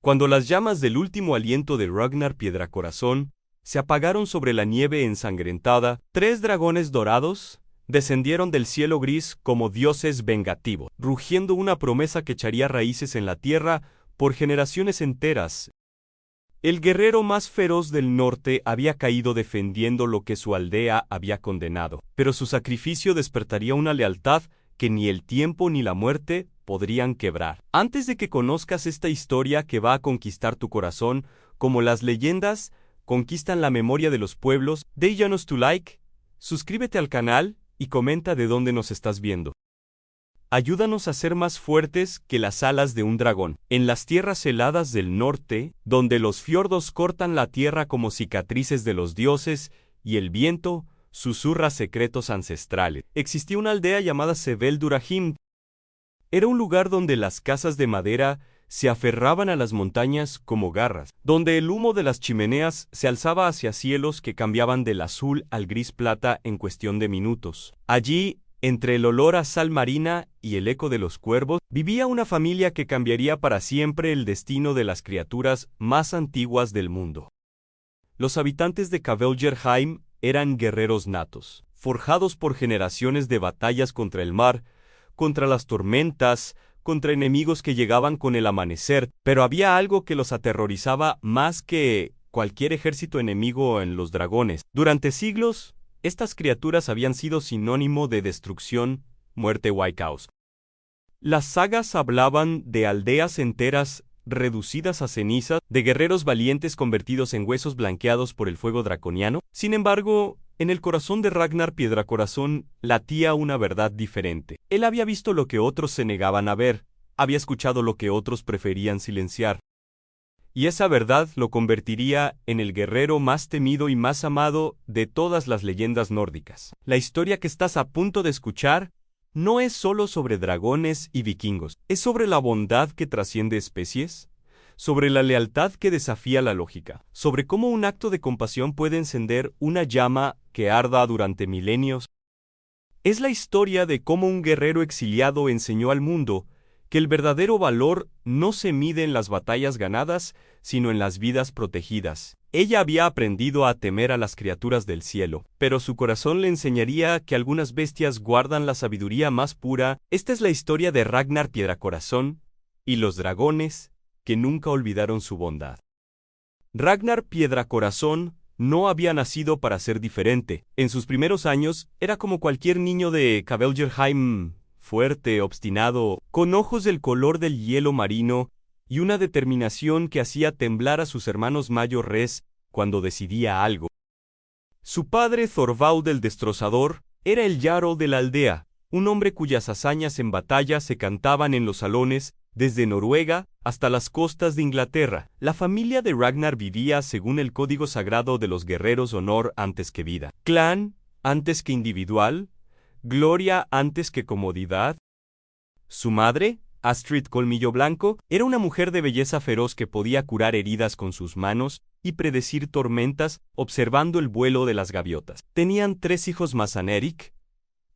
Cuando las llamas del último aliento de Ragnar Piedracorazón se apagaron sobre la nieve ensangrentada, 3 dragones dorados descendieron del cielo gris como dioses vengativos, rugiendo una promesa que echaría raíces en la tierra por generaciones enteras. El guerrero más feroz del norte había caído defendiendo lo que su aldea había condenado, pero su sacrificio despertaría una lealtad que ni el tiempo ni la muerte podrían quebrar. Antes de que conozcas esta historia que va a conquistar tu corazón, como las leyendas conquistan la memoria de los pueblos, déjanos tu like, suscríbete al canal y comenta de dónde nos estás viendo. Ayúdanos a ser más fuertes que las alas de un dragón. En las tierras heladas del norte, donde los fiordos cortan la tierra como cicatrices de los dioses y el viento susurra secretos ancestrales, existía una aldea llamada Seveldurahim. Era un lugar donde las casas de madera se aferraban a las montañas como garras, donde el humo de las chimeneas se alzaba hacia cielos que cambiaban del azul al gris plata en cuestión de minutos. Allí, entre el olor a sal marina y el eco de los cuervos, vivía una familia que cambiaría para siempre el destino de las criaturas más antiguas del mundo. Los habitantes de Kveldjerheim eran guerreros natos, forjados por generaciones de batallas contra el mar, contra las tormentas, contra enemigos que llegaban con el amanecer, pero había algo que los aterrorizaba más que cualquier ejército enemigo en los dragones. Durante siglos, estas criaturas habían sido sinónimo de destrucción, muerte o caos. Las sagas hablaban de aldeas enteras reducidas a cenizas, de guerreros valientes convertidos en huesos blanqueados por el fuego draconiano. Sin embargo, en el corazón de Ragnar Piedracorazón latía una verdad diferente. Él había visto lo que otros se negaban a ver, había escuchado lo que otros preferían silenciar. Y esa verdad lo convertiría en el guerrero más temido y más amado de todas las leyendas nórdicas. La historia que estás a punto de escuchar no es solo sobre dragones y vikingos, es sobre la bondad que trasciende especies, sobre la lealtad que desafía la lógica, sobre cómo un acto de compasión puede encender una llama que arda durante milenios. Es la historia de cómo un guerrero exiliado enseñó al mundo que el verdadero valor no se mide en las batallas ganadas, sino en las vidas protegidas. Ella había aprendido a temer a las criaturas del cielo, pero su corazón le enseñaría que algunas bestias guardan la sabiduría más pura. Esta es la historia de Ragnar Piedracorazón y los dragones que nunca olvidaron su bondad. Ragnar Piedracorazón no había nacido para ser diferente. En sus primeros años era como cualquier niño de Kveldjerheim, fuerte, obstinado, con ojos del color del hielo marino y una determinación que hacía temblar a sus hermanos mayores cuando decidía algo. Su padre, Thorvald el Destrozador, era el Jarl de la aldea, un hombre cuyas hazañas en batalla se cantaban en los salones desde Noruega hasta las costas de Inglaterra. La familia de Ragnar vivía según el código sagrado de los guerreros: honor antes que vida, clan antes que individual, gloria antes que comodidad. Su madre, Astrid Colmillo Blanco, era una mujer de belleza feroz que podía curar heridas con sus manos y predecir tormentas observando el vuelo de las gaviotas. Tenían 3 hijos más: Eric,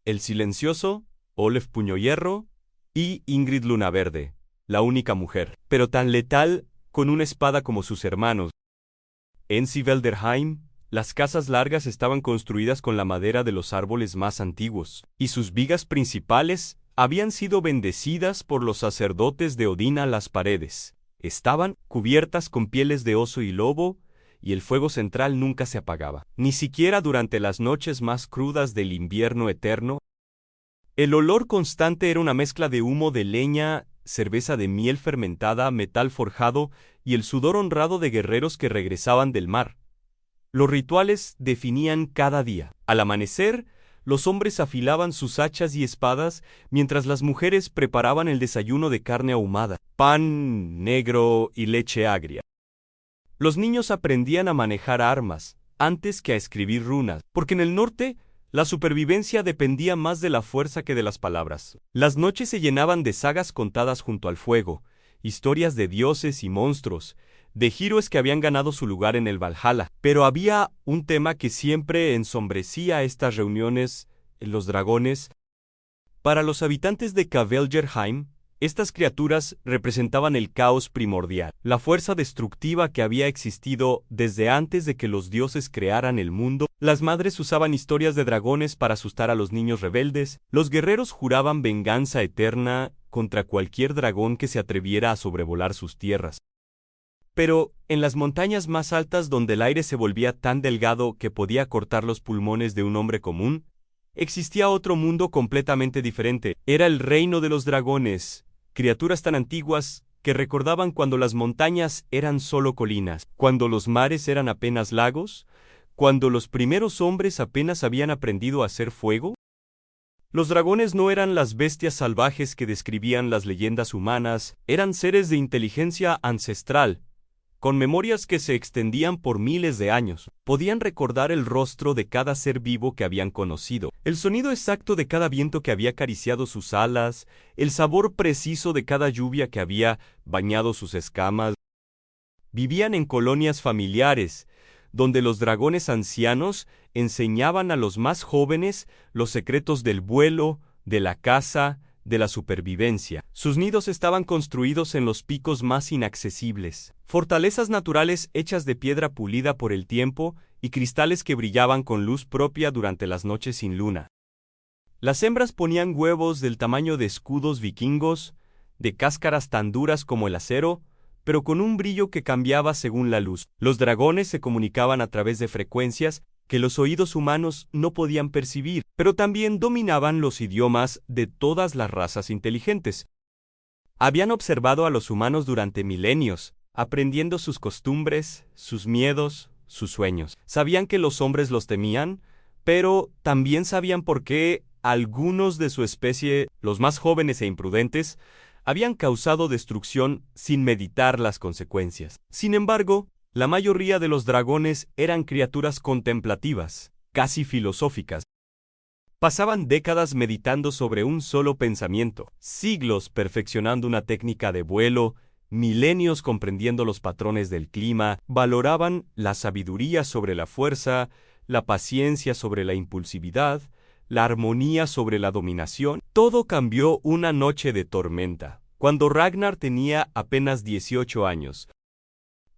el silencioso, Olaf Puñohierro y Ingrid Lunaverde, la única mujer, pero tan letal con una espada como sus hermanos. En Seveldurahim, las casas largas estaban construidas con la madera de los árboles más antiguos, y sus vigas principales habían sido bendecidas por los sacerdotes de Odín a las paredes. Estaban cubiertas con pieles de oso y lobo, y el fuego central nunca se apagaba, ni siquiera durante las noches más crudas del invierno eterno. El olor constante era una mezcla de humo de leña, cerveza de miel fermentada, metal forjado y el sudor honrado de guerreros que regresaban del mar. Los rituales definían cada día. Al amanecer, los hombres afilaban sus hachas y espadas, mientras las mujeres preparaban el desayuno de carne ahumada, pan negro y leche agria. Los niños aprendían a manejar armas, antes que a escribir runas, porque en el norte la supervivencia dependía más de la fuerza que de las palabras. Las noches se llenaban de sagas contadas junto al fuego, historias de dioses y monstruos, de héroes que habían ganado su lugar en el Valhalla. Pero había un tema que siempre ensombrecía estas reuniones: los dragones. Para los habitantes de Kveldjerheim, Estas criaturas representaban el caos primordial, la fuerza destructiva que había existido desde antes de que los dioses crearan el mundo. Las madres usaban historias de dragones para asustar a los niños rebeldes, los guerreros juraban venganza eterna contra cualquier dragón que se atreviera a sobrevolar sus tierras. Pero, en las montañas más altas donde el aire se volvía tan delgado que podía cortar los pulmones de un hombre común, existía otro mundo completamente diferente. Era el reino de los dragones, criaturas tan antiguas que recordaban cuando las montañas eran solo colinas, cuando los mares eran apenas lagos, cuando los primeros hombres apenas habían aprendido a hacer fuego. Los dragones no eran las bestias salvajes que describían las leyendas humanas, eran seres de inteligencia ancestral, con memorias que se extendían por miles de años. Podían recordar el rostro de cada ser vivo que habían conocido, el sonido exacto de cada viento que había acariciado sus alas, el sabor preciso de cada lluvia que había bañado sus escamas. Vivían en colonias familiares, donde los dragones ancianos enseñaban a los más jóvenes los secretos del vuelo, de la caza, de la supervivencia. Sus nidos estaban construidos en los picos más inaccesibles, fortalezas naturales hechas de piedra pulida por el tiempo y cristales que brillaban con luz propia durante las noches sin luna. Las hembras ponían huevos del tamaño de escudos vikingos, de cáscaras tan duras como el acero, pero con un brillo que cambiaba según la luz. Los dragones se comunicaban a través de frecuencias que los oídos humanos no podían percibir, pero también dominaban los idiomas de todas las razas inteligentes. Habían observado a los humanos durante milenios, aprendiendo sus costumbres, sus miedos, sus sueños. Sabían que los hombres los temían, pero también sabían por qué algunos de su especie, los más jóvenes e imprudentes, habían causado destrucción sin meditar las consecuencias. Sin embargo, la mayoría de los dragones eran criaturas contemplativas, casi filosóficas. Pasaban décadas meditando sobre un solo pensamiento, siglos perfeccionando una técnica de vuelo, milenios comprendiendo los patrones del clima, valoraban la sabiduría sobre la fuerza, la paciencia sobre la impulsividad, la armonía sobre la dominación. Todo cambió una noche de tormenta, cuando Ragnar tenía apenas 18 años.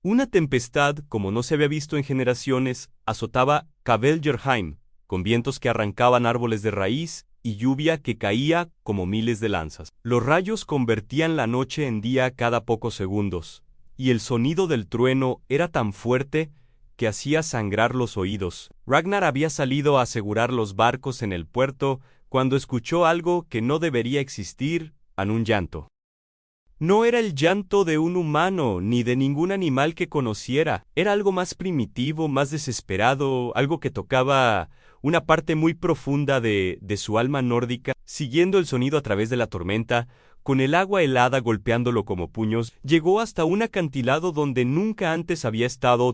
Una tempestad, como no se había visto en generaciones, azotaba Kveldjerheim, con vientos que arrancaban árboles de raíz y lluvia que caía como miles de lanzas. Los rayos convertían la noche en día cada pocos segundos, y el sonido del trueno era tan fuerte que hacía sangrar los oídos. Ragnar había salido a asegurar los barcos en el puerto cuando escuchó algo que no debería existir, un llanto. No era el llanto de un humano ni de ningún animal que conociera. Era algo más primitivo, más desesperado, algo que tocaba una parte muy profunda de su alma nórdica. Siguiendo el sonido a través de la tormenta, con el agua helada golpeándolo como puños, llegó hasta un acantilado donde nunca antes había estado.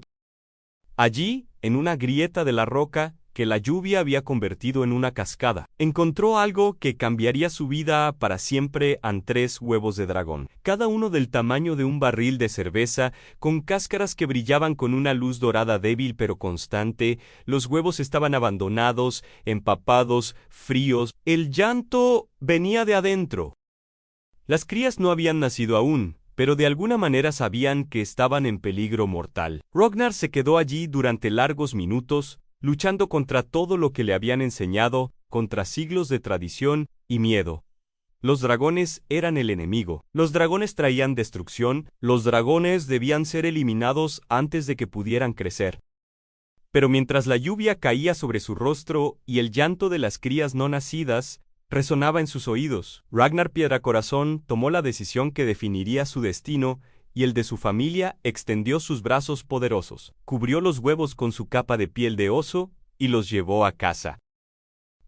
Allí, en una grieta de la roca, que la lluvia había convertido en una cascada, encontró algo que cambiaría su vida para siempre: 3 huevos de dragón, cada uno del tamaño de un barril de cerveza, con cáscaras que brillaban con una luz dorada débil pero constante. Los huevos estaban abandonados, empapados, fríos. El llanto venía de adentro. Las crías no habían nacido aún, pero de alguna manera sabían que estaban en peligro mortal. Ragnar se quedó allí durante largos minutos, luchando contra todo lo que le habían enseñado, contra siglos de tradición y miedo. Los dragones eran el enemigo. Los dragones traían destrucción. Los dragones debían ser eliminados antes de que pudieran crecer. Pero mientras la lluvia caía sobre su rostro y el llanto de las crías no nacidas resonaba en sus oídos, Ragnar Piedracorazón tomó la decisión que definiría su destino y el de su familia. Extendió sus brazos poderosos, cubrió los huevos con su capa de piel de oso y los llevó a casa.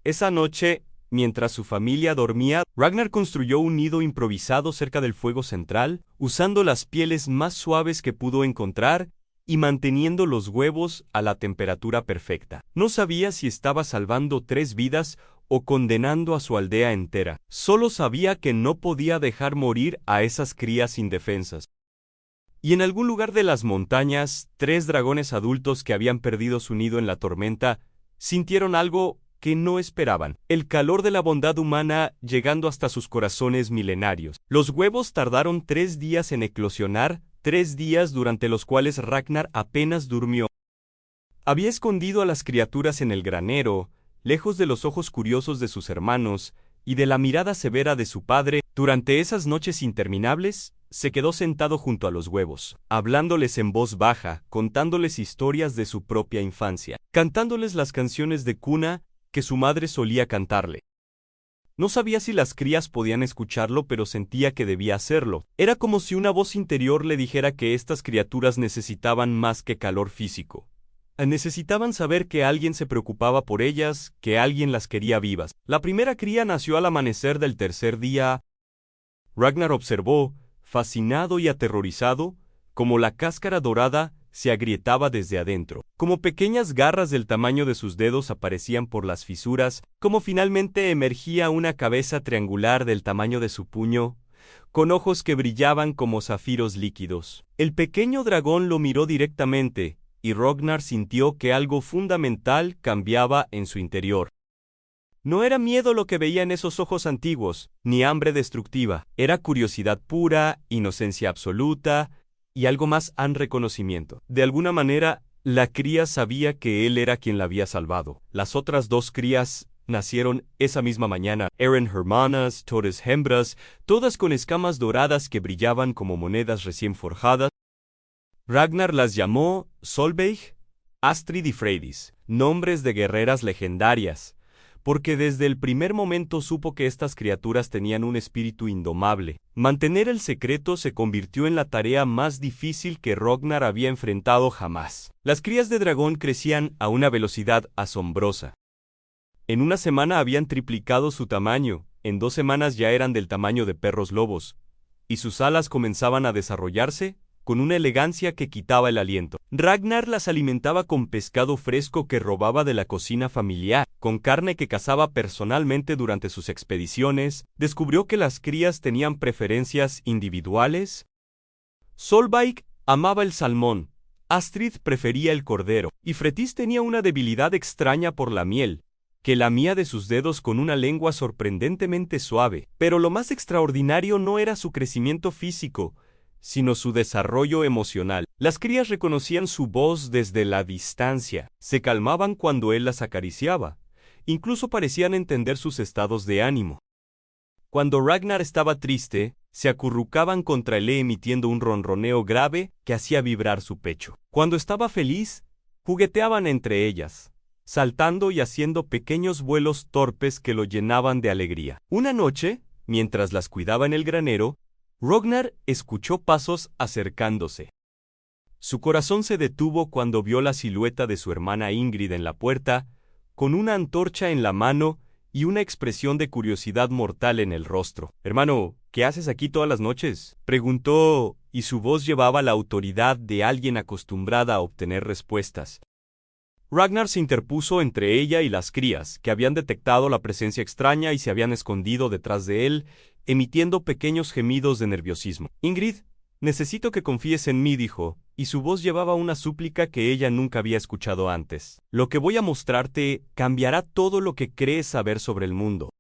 Esa noche, mientras su familia dormía, Ragnar construyó un nido improvisado cerca del fuego central, usando las pieles más suaves que pudo encontrar y manteniendo los huevos a la temperatura perfecta. No sabía si estaba salvando 3 vidas o condenando a su aldea entera. Solo sabía que no podía dejar morir a esas crías indefensas. Y en algún lugar de las montañas, 3 dragones adultos que habían perdido su nido en la tormenta sintieron algo que no esperaban. El calor de la bondad humana llegando hasta sus corazones milenarios. Los huevos tardaron 3 días en eclosionar, 3 días durante los cuales Ragnar apenas durmió. Había escondido a las criaturas en el granero, lejos de los ojos curiosos de sus hermanos y de la mirada severa de su padre. Durante esas noches interminables, se quedó sentado junto a los huevos, hablándoles en voz baja, contándoles historias de su propia infancia, cantándoles las canciones de cuna que su madre solía cantarle. No sabía si las crías podían escucharlo, pero sentía que debía hacerlo. Era como si una voz interior le dijera que estas criaturas necesitaban más que calor físico. Necesitaban saber que alguien se preocupaba por ellas, que alguien las quería vivas. La primera cría nació al amanecer del tercer día. Ragnar observó, fascinado y aterrorizado, cómo la cáscara dorada se agrietaba desde adentro, como pequeñas garras del tamaño de sus dedos aparecían por las fisuras, como finalmente emergía una cabeza triangular del tamaño de su puño, con ojos que brillaban como zafiros líquidos. El pequeño dragón lo miró directamente, y Ragnar sintió que algo fundamental cambiaba en su interior. No era miedo lo que veía en esos ojos antiguos, ni hambre destructiva. Era curiosidad pura, inocencia absoluta, y algo más reconocimiento. De alguna manera, la cría sabía que él era quien la había salvado. Las otras 2 crías nacieron esa misma mañana. Eran hermanas, todas hembras, todas con escamas doradas que brillaban como monedas recién forjadas. Ragnar las llamó Solveig, Astrid y Freydis, nombres de guerreras legendarias, porque desde el primer momento supo que estas criaturas tenían un espíritu indomable. Mantener el secreto se convirtió en la tarea más difícil que Ragnar había enfrentado jamás. Las crías de dragón crecían a una velocidad asombrosa. En una semana habían triplicado su tamaño, en 2 semanas ya eran del tamaño de perros lobos, y sus alas comenzaban a desarrollarse con una elegancia que quitaba el aliento. Ragnar las alimentaba con pescado fresco que robaba de la cocina familiar, con carne que cazaba personalmente durante sus expediciones. Descubrió que las crías tenían preferencias individuales. Solveig amaba el salmón, Astrid prefería el cordero, y Freydis tenía una debilidad extraña por la miel, que lamía de sus dedos con una lengua sorprendentemente suave. Pero lo más extraordinario no era su crecimiento físico, sino su desarrollo emocional. Las crías reconocían su voz desde la distancia, se calmaban cuando él las acariciaba, incluso parecían entender sus estados de ánimo. Cuando Ragnar estaba triste, se acurrucaban contra él emitiendo un ronroneo grave que hacía vibrar su pecho. Cuando estaba feliz, jugueteaban entre ellas, saltando y haciendo pequeños vuelos torpes que lo llenaban de alegría. Una noche, mientras las cuidaba en el granero, Ragnar escuchó pasos acercándose. Su corazón se detuvo cuando vio la silueta de su hermana Ingrid en la puerta, con una antorcha en la mano y una expresión de curiosidad mortal en el rostro. «Hermano, ¿qué haces aquí todas las noches?», preguntó, y su voz llevaba la autoridad de alguien acostumbrada a obtener respuestas. Ragnar se interpuso entre ella y las crías, que habían detectado la presencia extraña y se habían escondido detrás de él, emitiendo pequeños gemidos de nerviosismo. «Ingrid, necesito que confíes en mí», dijo, y su voz llevaba una súplica que ella nunca había escuchado antes. «Lo que voy a mostrarte cambiará todo lo que crees saber sobre el mundo».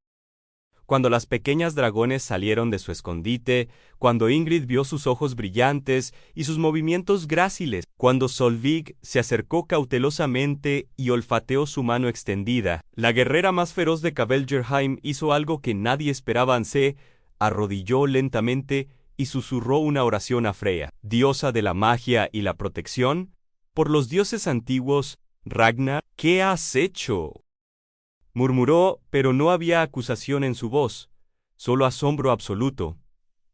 Cuando las pequeñas dragones salieron de su escondite, cuando Ingrid vio sus ojos brillantes y sus movimientos gráciles, cuando Solveig se acercó cautelosamente y olfateó su mano extendida, la guerrera más feroz de Kveldjerheim hizo algo que nadie esperaba. Se arrodilló lentamente y susurró una oración a Freya, diosa de la magia y la protección. «Por los dioses antiguos, Ragnar, ¿qué has hecho?», murmuró, pero no había acusación en su voz, solo asombro absoluto.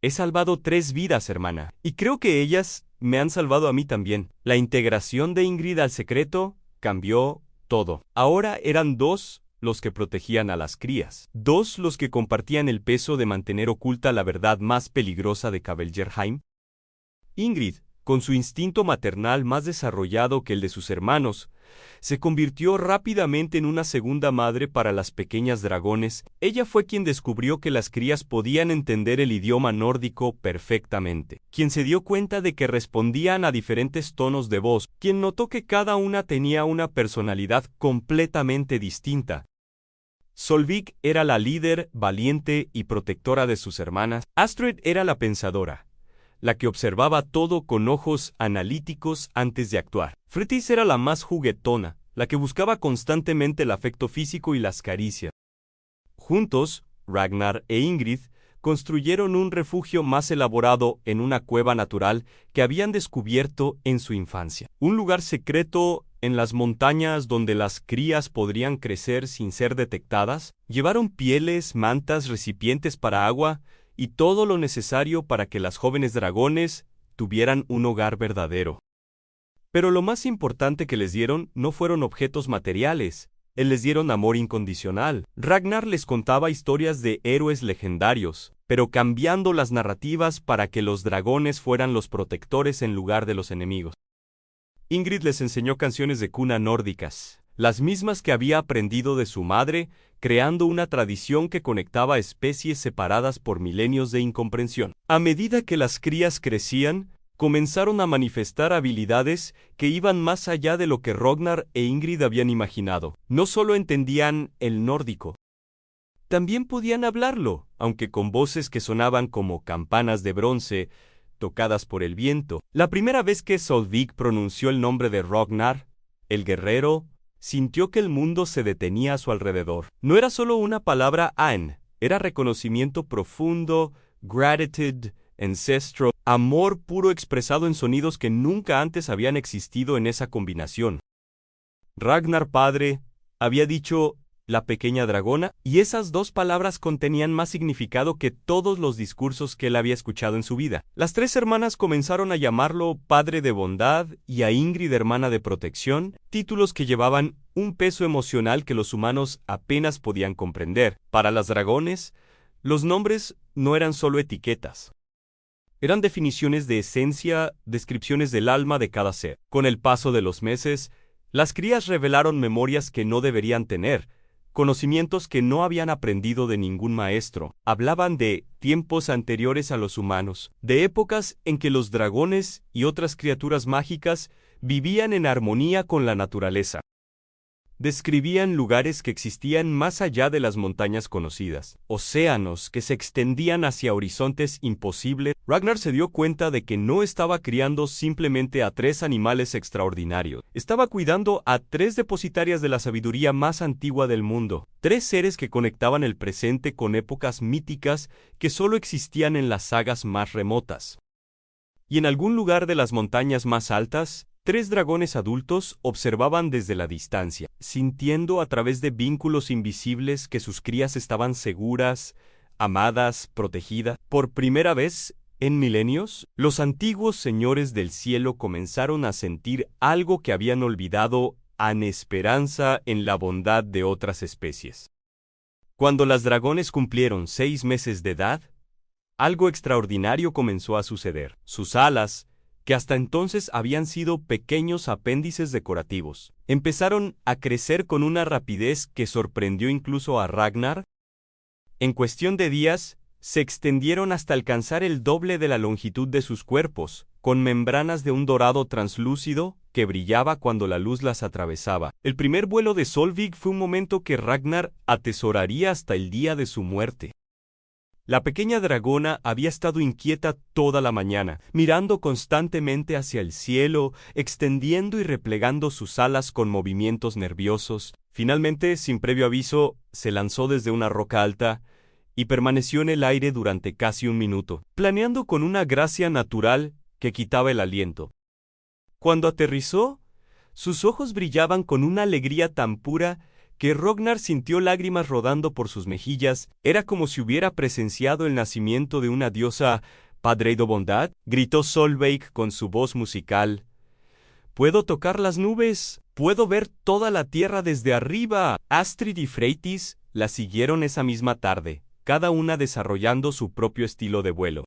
«He salvado 3 vidas, hermana, y creo que ellas me han salvado a mí también». La integración de Ingrid al secreto cambió todo. Ahora eran 2 los que protegían a las crías, 2 los que compartían el peso de mantener oculta la verdad más peligrosa de Kveldjerheim. Ingrid, con su instinto maternal más desarrollado que el de sus hermanos, se convirtió rápidamente en una segunda madre para las pequeñas dragones. Ella fue quien descubrió que las crías podían entender el idioma nórdico perfectamente, quien se dio cuenta de que respondían a diferentes tonos de voz, quien notó que cada una tenía una personalidad completamente distinta. Solveig era la líder, valiente y protectora de sus hermanas. Astrid era la pensadora, la que observaba todo con ojos analíticos antes de actuar. Fretis era la más juguetona, la que buscaba constantemente el afecto físico y las caricias. Juntos, Ragnar e Ingrid construyeron un refugio más elaborado en una cueva natural que habían descubierto en su infancia. Un lugar secreto en las montañas donde las crías podrían crecer sin ser detectadas. Llevaron pieles, mantas, recipientes para agua y todo lo necesario para que las jóvenes dragones tuvieran un hogar verdadero. Pero lo más importante que les dieron no fueron objetos materiales. Les dieron amor incondicional. Ragnar les contaba historias de héroes legendarios, pero cambiando las narrativas para que los dragones fueran los protectores en lugar de los enemigos. Ingrid les enseñó canciones de cuna nórdicas, las mismas que había aprendido de su madre, creando una tradición que conectaba especies separadas por milenios de incomprensión. A medida que las crías crecían, comenzaron a manifestar habilidades que iban más allá de lo que Ragnar e Ingrid habían imaginado. No solo entendían el nórdico, también podían hablarlo, aunque con voces que sonaban como campanas de bronce, tocadas por el viento. La primera vez que Solveig pronunció el nombre de Ragnar, el guerrero, sintió que el mundo se detenía a su alrededor. No era solo una palabra Ain, era reconocimiento profundo, gratitude, ancestro, amor puro expresado en sonidos que nunca antes habían existido en esa combinación. Ragnar padre había dicho la pequeña dragona, y esas dos palabras contenían más significado que todos los discursos que él había escuchado en su vida. Las tres hermanas comenzaron a llamarlo padre de bondad y a Ingrid hermana de protección, títulos que llevaban un peso emocional que los humanos apenas podían comprender. Para las dragones, los nombres no eran solo etiquetas. Eran definiciones de esencia, descripciones del alma de cada ser. Con el paso de los meses, las crías revelaron memorias que no deberían tener, conocimientos que no habían aprendido de ningún maestro. Hablaban de tiempos anteriores a los humanos, de épocas en que los dragones y otras criaturas mágicas vivían en armonía con la naturaleza. Describían lugares que existían más allá de las montañas conocidas, océanos que se extendían hacia horizontes imposibles. Ragnar se dio cuenta de que no estaba criando simplemente a tres animales extraordinarios. Estaba cuidando a tres depositarias de la sabiduría más antigua del mundo, tres seres que conectaban el presente con épocas míticas que solo existían en las sagas más remotas. Y en algún lugar de las montañas más altas, tres dragones adultos observaban desde la distancia, sintiendo a través de vínculos invisibles que sus crías estaban seguras, amadas, protegidas. Por primera vez en milenios, los antiguos señores del cielo comenzaron a sentir algo que habían olvidado: esperanza en la bondad de otras especies. Cuando las dragones cumplieron 6 meses de edad, algo extraordinario comenzó a suceder. Sus alas, que hasta entonces habían sido pequeños apéndices decorativos, empezaron a crecer con una rapidez que sorprendió incluso a Ragnar. En cuestión de días, se extendieron hasta alcanzar el doble de la longitud de sus cuerpos, con membranas de un dorado translúcido que brillaba cuando la luz las atravesaba. El primer vuelo de Solveig fue un momento que Ragnar atesoraría hasta el día de su muerte. La pequeña dragona había estado inquieta toda la mañana, mirando constantemente hacia el cielo, extendiendo y replegando sus alas con movimientos nerviosos. Finalmente, sin previo aviso, se lanzó desde una roca alta y permaneció en el aire durante casi 1 minuto, planeando con una gracia natural que quitaba el aliento. Cuando aterrizó, sus ojos brillaban con una alegría tan pura que Ragnar sintió lágrimas rodando por sus mejillas. Era como si hubiera presenciado el nacimiento de una diosa. «Padre de bondad», gritó Solveig con su voz musical. «Puedo tocar las nubes, puedo ver toda la tierra desde arriba». Astrid y Fretis la siguieron esa misma tarde, cada una desarrollando su propio estilo de vuelo.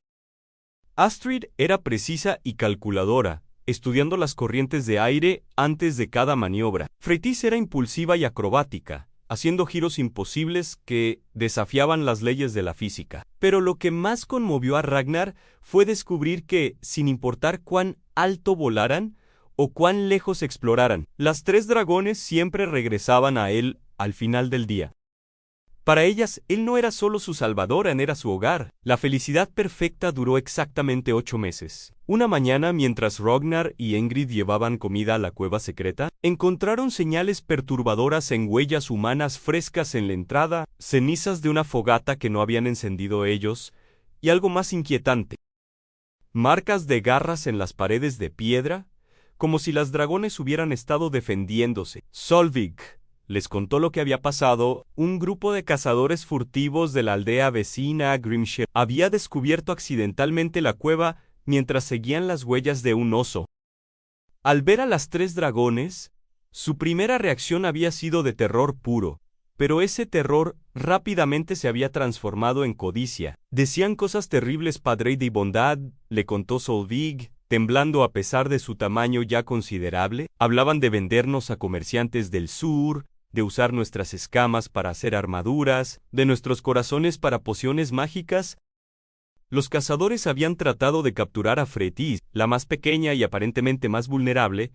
Astrid era precisa y calculadora, estudiando las corrientes de aire antes de cada maniobra. Fretis era impulsiva y acrobática, haciendo giros imposibles que desafiaban las leyes de la física. Pero lo que más conmovió a Ragnar fue descubrir que, sin importar cuán alto volaran o cuán lejos exploraran, las tres dragones siempre regresaban a él al final del día. Para ellas, él no era solo su salvador, era su hogar. La felicidad perfecta duró exactamente 8 meses. Una mañana, mientras Ragnar y Ingrid llevaban comida a la cueva secreta, encontraron señales perturbadoras en huellas humanas frescas en la entrada, cenizas de una fogata que no habían encendido ellos, y algo más inquietante: marcas de garras en las paredes de piedra, como si las dragones hubieran estado defendiéndose. Solvig les contó lo que había pasado. Un grupo de cazadores furtivos de la aldea vecina Grimshire había descubierto accidentalmente la cueva mientras seguían las huellas de un oso. Al ver a las 3 dragones, su primera reacción había sido de terror puro, pero ese terror rápidamente se había transformado en codicia. Decían cosas terribles, padre de bondad, le contó Solvig, temblando a pesar de su tamaño ya considerable. Hablaban de vendernos a comerciantes del sur, de usar nuestras escamas para hacer armaduras, de nuestros corazones para pociones mágicas. Los cazadores habían tratado de capturar a Fretis, la más pequeña y aparentemente más vulnerable,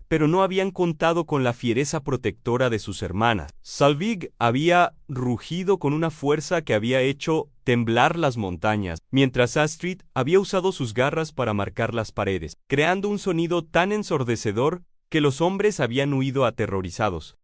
pero no habían contado con la fiereza protectora de sus hermanas. Solvig había rugido con una fuerza que había hecho temblar las montañas, mientras Astrid había usado sus garras para marcar las paredes, creando un sonido tan ensordecedor que los hombres habían huido aterrorizados.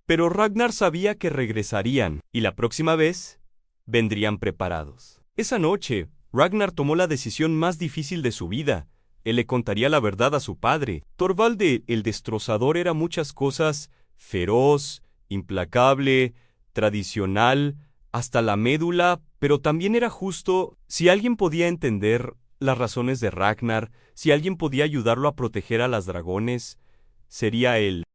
Pero Ragnar sabía que regresarían, y la próxima vez vendrían preparados. Esa noche, Ragnar tomó la decisión más difícil de su vida. Él le contaría la verdad a su padre. Thorvald el Destrozador era muchas cosas: feroz, implacable, tradicional, hasta la médula, pero también era justo. Si alguien podía entender las razones de Ragnar, si alguien podía ayudarlo a proteger a las dragones, sería él.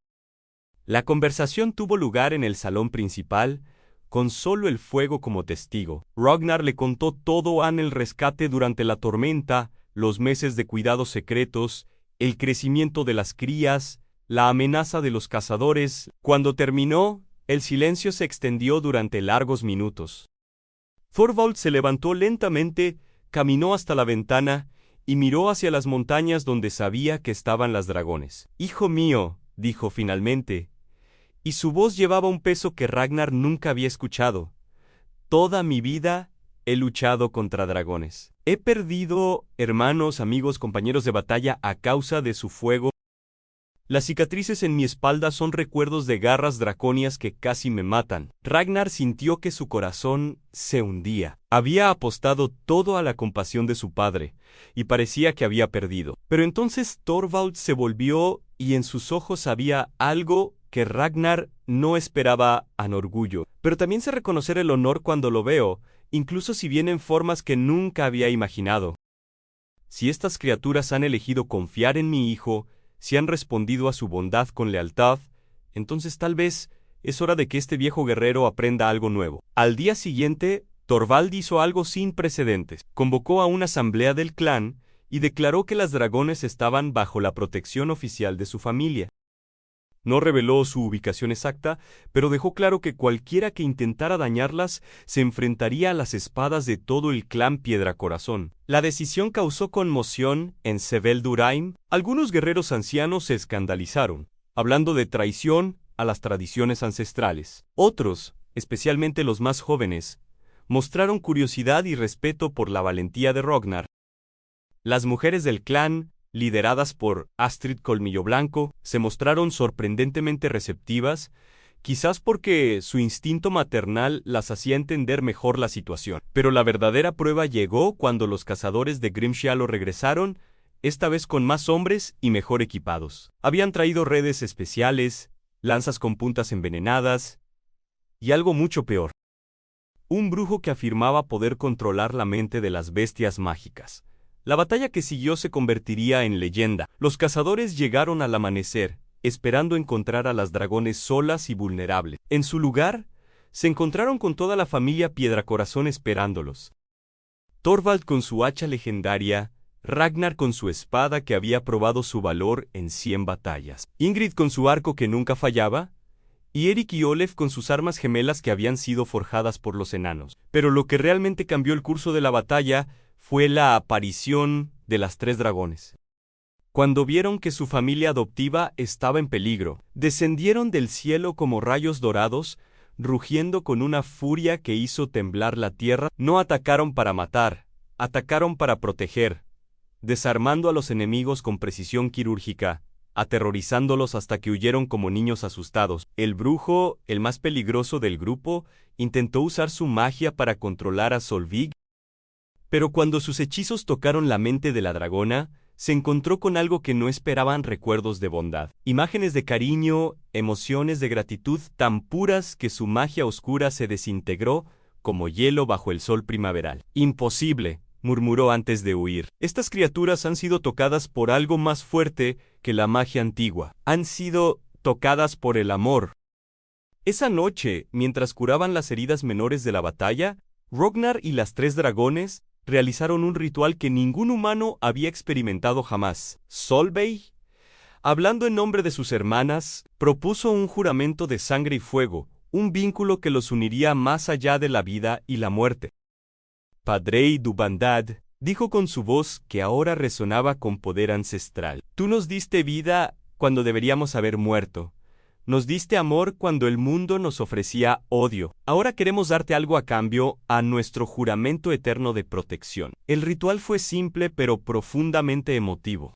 La conversación tuvo lugar en el salón principal, con solo el fuego como testigo. Ragnar le contó todo: el rescate durante la tormenta, los meses de cuidados secretos, el crecimiento de las crías, la amenaza de los cazadores. Cuando terminó, el silencio se extendió durante largos minutos. Thorvald se levantó lentamente, caminó hasta la ventana y miró hacia las montañas donde sabía que estaban las dragones. «Hijo mío», dijo finalmente, y su voz llevaba un peso que Ragnar nunca había escuchado. «Toda mi vida he luchado contra dragones. He perdido hermanos, amigos, compañeros de batalla a causa de su fuego. Las cicatrices en mi espalda son recuerdos de garras draconias que casi me matan». Ragnar sintió que su corazón se hundía. Había apostado todo a la compasión de su padre, y parecía que había perdido. Pero entonces Thorvald se volvió, y en sus ojos había algo que Ragnar no esperaba: orgullo. «Pero también sé reconocer el honor cuando lo veo, incluso si viene en formas que nunca había imaginado. Si estas criaturas han elegido confiar en mi hijo, si han respondido a su bondad con lealtad, entonces tal vez es hora de que este viejo guerrero aprenda algo nuevo». Al día siguiente, Thorvald hizo algo sin precedentes. Convocó a una asamblea del clan y declaró que las dragones estaban bajo la protección oficial de su familia. No reveló su ubicación exacta, pero dejó claro que cualquiera que intentara dañarlas se enfrentaría a las espadas de todo el clan Piedracorazón. La decisión causó conmoción en Seveldurain. Algunos guerreros ancianos se escandalizaron, hablando de traición a las tradiciones ancestrales. Otros, especialmente los más jóvenes, mostraron curiosidad y respeto por la valentía de Ragnar. Las mujeres del clan, lideradas por Astrid Colmillo Blanco, se mostraron sorprendentemente receptivas, quizás porque su instinto maternal las hacía entender mejor la situación. Pero la verdadera prueba llegó cuando los cazadores de Grimshialo regresaron, esta vez con más hombres y mejor equipados. Habían traído redes especiales, lanzas con puntas envenenadas y algo mucho peor: un brujo que afirmaba poder controlar la mente de las bestias mágicas. La batalla que siguió se convertiría en leyenda. Los cazadores llegaron al amanecer, esperando encontrar a las dragones solas y vulnerables. En su lugar, se encontraron con toda la familia Piedracorazón esperándolos. Thorvald con su hacha legendaria, Ragnar con su espada que había probado su valor en 100 batallas, Ingrid con su arco que nunca fallaba, y Erik y Olaf con sus armas gemelas que habían sido forjadas por los enanos. Pero lo que realmente cambió el curso de la batalla fue la aparición de las 3 dragones. Cuando vieron que su familia adoptiva estaba en peligro, descendieron del cielo como rayos dorados, rugiendo con una furia que hizo temblar la tierra, no atacaron para matar, atacaron para proteger, desarmando a los enemigos con precisión quirúrgica, aterrorizándolos hasta que huyeron como niños asustados. El brujo, el más peligroso del grupo, intentó usar su magia para controlar a Solveig, pero cuando sus hechizos tocaron la mente de la dragona, se encontró con algo que no esperaban: recuerdos de bondad, imágenes de cariño, emociones de gratitud tan puras que su magia oscura se desintegró como hielo bajo el sol primaveral. «Imposible», murmuró antes de huir. «Estas criaturas han sido tocadas por algo más fuerte que la magia antigua. Han sido tocadas por el amor». Esa noche, mientras curaban las heridas menores de la batalla, Ragnar y las 3 dragones realizaron un ritual que ningún humano había experimentado jamás. Solveig, hablando en nombre de sus hermanas, propuso un juramento de sangre y fuego, un vínculo que los uniría más allá de la vida y la muerte. Padrey Dubandad dijo con su voz que ahora resonaba con poder ancestral: «Tú nos diste vida cuando deberíamos haber muerto. Nos diste amor cuando el mundo nos ofrecía odio. Ahora queremos darte algo a cambio, a nuestro juramento eterno de protección». El ritual fue simple pero profundamente emotivo.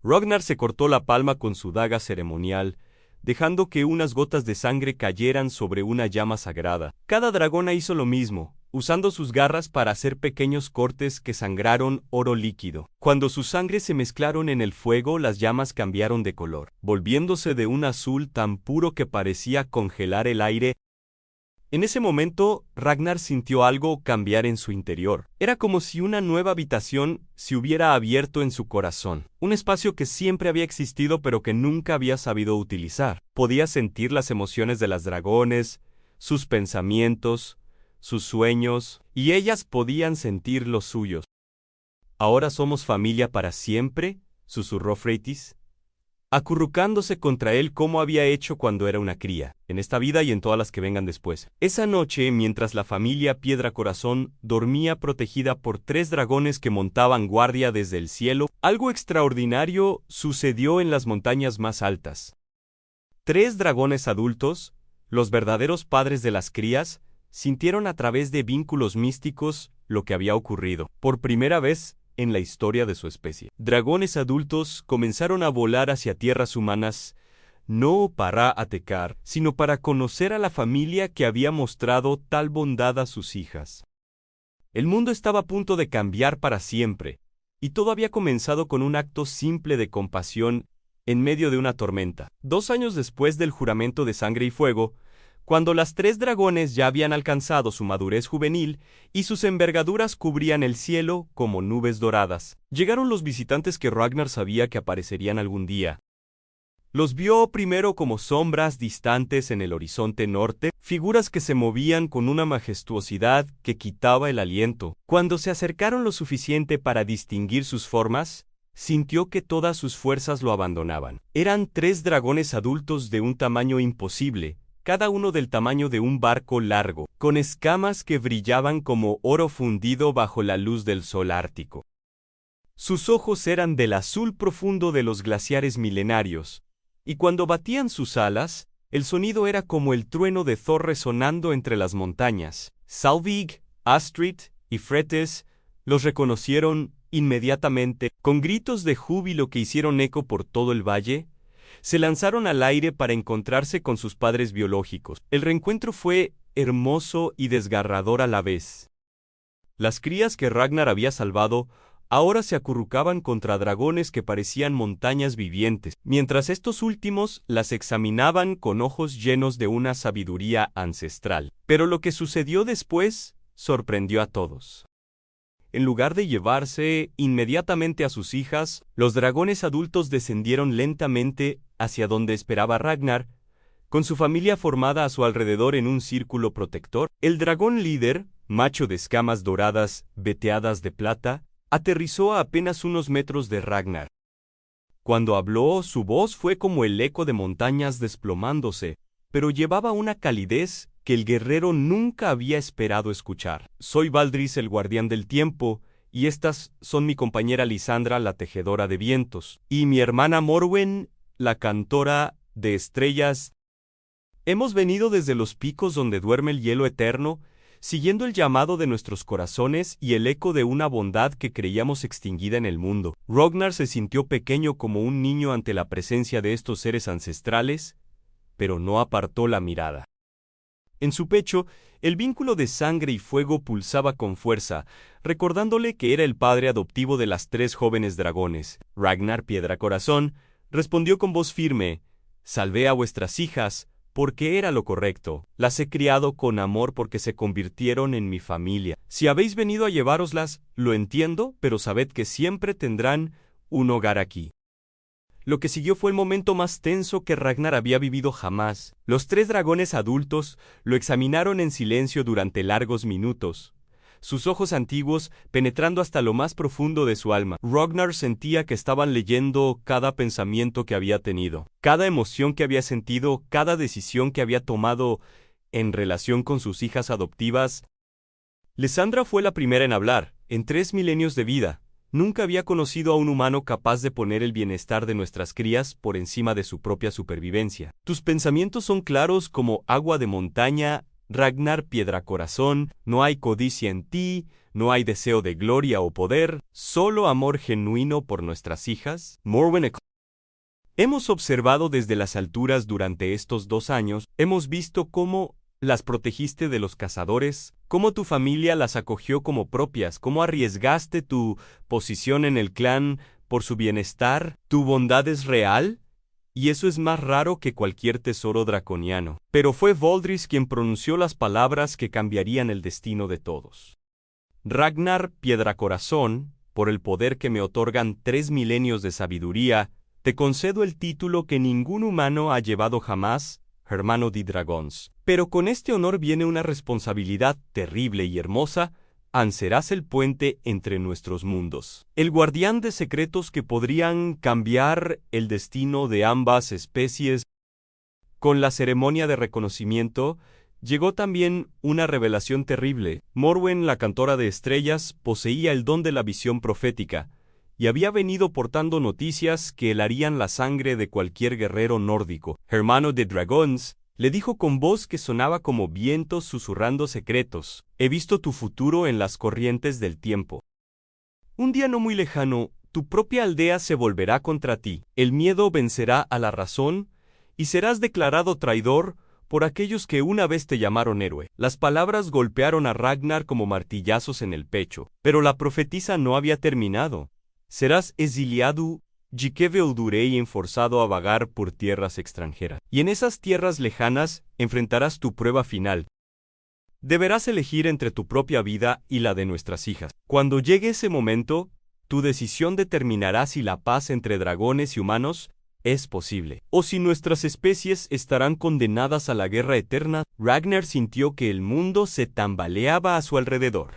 Ragnar se cortó la palma con su daga ceremonial, dejando que unas gotas de sangre cayeran sobre una llama sagrada. Cada dragona hizo lo mismo, usando sus garras para hacer pequeños cortes que sangraron oro líquido. Cuando su sangre se mezclaron en el fuego, las llamas cambiaron de color, volviéndose de un azul tan puro que parecía congelar el aire. En ese momento, Ragnar sintió algo cambiar en su interior. Era como si una nueva habitación se hubiera abierto en su corazón. Un espacio que siempre había existido pero que nunca había sabido utilizar. Podía sentir las emociones de las dragones, sus pensamientos, sus sueños, y ellas podían sentir los suyos. «¿Ahora somos familia para siempre?», susurró Freydis, acurrucándose contra él como había hecho cuando era una cría, en esta vida y en todas las que vengan después. Esa noche, mientras la familia Piedra Corazón dormía protegida por 3 dragones que montaban guardia desde el cielo, algo extraordinario sucedió en las montañas más altas. 3 dragones adultos, los verdaderos padres de las crías, sintieron a través de vínculos místicos lo que había ocurrido. Por primera vez en la historia de su especie, dragones adultos comenzaron a volar hacia tierras humanas, no para atacar, sino para conocer a la familia que había mostrado tal bondad a sus hijas. El mundo estaba a punto de cambiar para siempre, y todo había comenzado con un acto simple de compasión en medio de una tormenta. 2 años después del juramento de sangre y fuego, cuando las 3 dragones ya habían alcanzado su madurez juvenil y sus envergaduras cubrían el cielo como nubes doradas, llegaron los visitantes que Ragnar sabía que aparecerían algún día. Los vio primero como sombras distantes en el horizonte norte, figuras que se movían con una majestuosidad que quitaba el aliento. Cuando se acercaron lo suficiente para distinguir sus formas, sintió que todas sus fuerzas lo abandonaban. Eran 3 dragones adultos de un tamaño imposible, cada uno del tamaño de un barco largo, con escamas que brillaban como oro fundido bajo la luz del sol ártico. Sus ojos eran del azul profundo de los glaciares milenarios, y cuando batían sus alas, el sonido era como el trueno de Thor resonando entre las montañas. Solveig, Astrid y Fretes los reconocieron inmediatamente. Con gritos de júbilo que hicieron eco por todo el valle, se lanzaron al aire para encontrarse con sus padres biológicos. El reencuentro fue hermoso y desgarrador a la vez. Las crías que Ragnar había salvado ahora se acurrucaban contra dragones que parecían montañas vivientes, mientras estos últimos las examinaban con ojos llenos de una sabiduría ancestral. Pero lo que sucedió después sorprendió a todos. En lugar de llevarse inmediatamente a sus hijas, los dragones adultos descendieron lentamente hacia donde esperaba Ragnar, con su familia formada a su alrededor en un círculo protector. El dragón líder, macho de escamas doradas veteadas de plata, aterrizó a apenas unos metros de Ragnar. Cuando habló, su voz fue como el eco de montañas desplomándose, pero llevaba una calidez que el guerrero nunca había esperado escuchar. «Soy Valdris, el guardián del tiempo, y estas son mi compañera Lisandra, la tejedora de vientos, y mi hermana Morwen, la cantora de estrellas». Hemos venido desde los picos donde duerme el hielo eterno, siguiendo el llamado de nuestros corazones y el eco de una bondad que creíamos extinguida en el mundo. Ragnar se sintió pequeño como un niño ante la presencia de estos seres ancestrales, pero no apartó la mirada. En su pecho, el vínculo de sangre y fuego pulsaba con fuerza, recordándole que era el padre adoptivo de las 3 jóvenes dragones. Ragnar Piedracorazón respondió con voz firme: «Salvé a vuestras hijas, porque era lo correcto. Las he criado con amor porque se convirtieron en mi familia. Si habéis venido a llevároslas, lo entiendo, pero sabed que siempre tendrán un hogar aquí». Lo que siguió fue el momento más tenso que Ragnar había vivido jamás. Los 3 dragones adultos lo examinaron en silencio durante largos minutos, sus ojos antiguos penetrando hasta lo más profundo de su alma. Ragnar sentía que estaban leyendo cada pensamiento que había tenido, cada emoción que había sentido, cada decisión que había tomado en relación con sus hijas adoptivas. Lysandra fue la primera en hablar. En 3 milenios de vida, nunca había conocido a un humano capaz de poner el bienestar de nuestras crías por encima de su propia supervivencia. Tus pensamientos son claros como agua de montaña, Ragnar Piedracorazón. No hay codicia en ti, no hay deseo de gloria o poder, solo amor genuino por nuestras hijas. Morwen. Hemos observado desde las alturas durante estos 2 años, hemos visto cómo las protegiste de los cazadores, cómo tu familia las acogió como propias, cómo arriesgaste tu posición en el clan por su bienestar. Tu bondad es real, y eso es más raro que cualquier tesoro draconiano. Pero fue Voldris quien pronunció las palabras que cambiarían el destino de todos. Ragnar Piedracorazón, por el poder que me otorgan 3 milenios de sabiduría, te concedo el título que ningún humano ha llevado jamás, hermano de dragons. Pero con este honor viene una responsabilidad terrible y hermosa: serás el puente entre nuestros mundos, el guardián de secretos que podrían cambiar el destino de ambas especies. Con la ceremonia de reconocimiento, llegó también una revelación terrible. Morwen, la cantora de estrellas, poseía el don de la visión profética, y había venido portando noticias que helarían la sangre de cualquier guerrero nórdico. Hermano de dragons, le dijo con voz que sonaba como vientos susurrando secretos: he visto tu futuro en las corrientes del tiempo. Un día no muy lejano, tu propia aldea se volverá contra ti. El miedo vencerá a la razón, y serás declarado traidor por aquellos que una vez te llamaron héroe. Las palabras golpearon a Ragnar como martillazos en el pecho, pero la profetisa no había terminado. Serás exiliado y enforzado a vagar por tierras extranjeras. Y en esas tierras lejanas enfrentarás tu prueba final. Deberás elegir entre tu propia vida y la de nuestras hijas. Cuando llegue ese momento, tu decisión determinará si la paz entre dragones y humanos es posible, o si nuestras especies estarán condenadas a la guerra eterna. Ragnar sintió que el mundo se tambaleaba a su alrededor.